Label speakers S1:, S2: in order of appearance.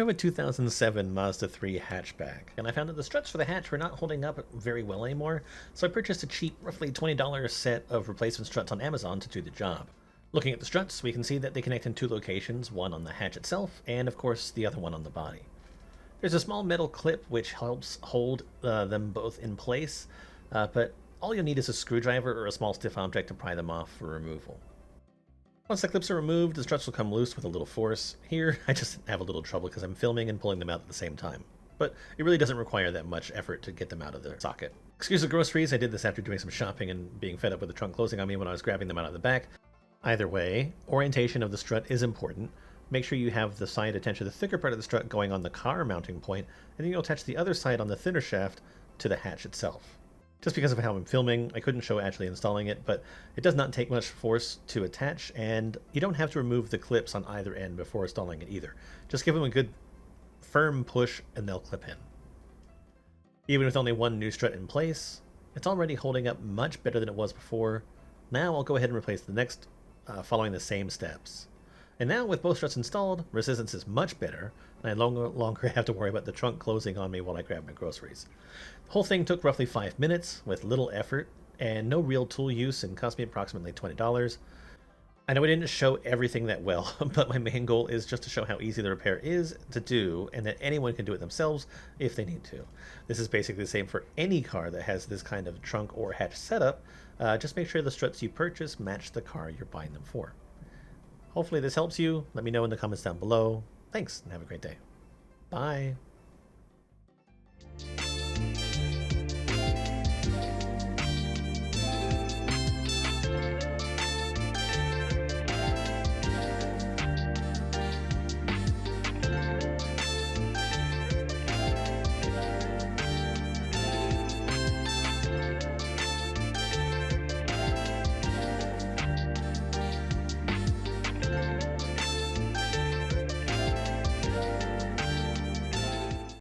S1: drove a 2007 Mazda 3 hatchback, and I found that the struts for the hatch were not holding up very well anymore, so I purchased a cheap, roughly $20 set of replacement struts on Amazon to do the job. Looking at the struts, we can see that they connect in two locations, one on the hatch itself, and of course the other one on the body. There's a small metal clip which helps hold them both in place, but all you'll need is a screwdriver or a small stiff object to pry them off for removal. Once the clips are removed, the struts will come loose with a little force. Here, I just have a little trouble because I'm filming and pulling them out at the same time. But it really doesn't require that much effort to get them out of the socket. Excuse the groceries, I did this after doing some shopping and being fed up with the trunk closing on me when I was grabbing them out of the back. Either way, orientation of the strut is important. Make sure you have the side attached to the thicker part of the strut going on the car mounting point, and then you'll attach the other side on the thinner shaft to the hatch itself. Just because of how I'm filming, I couldn't show actually installing it, but it does not take much force to attach, and you don't have to remove the clips on either end before installing it either. Just give them a good firm push and they'll clip in. Even with only one new strut in place, it's already holding up much better than it was before. Now I'll go ahead and replace the next following the same steps. And now with both struts installed, resistance is much better, and I no longer have to worry about the trunk closing on me while I grab my groceries. The whole thing took roughly 5 minutes with little effort and no real tool use and cost me approximately $20. I know I didn't show everything that well, but my main goal is just to show how easy the repair is to do and that anyone can do it themselves if they need to. This is basically the same for any car that has this kind of trunk or hatch setup. Just make sure the struts you purchase match the car you're buying them for. Hopefully this helps you. Let me know in the comments down below. Thanks, and have a great day. Bye.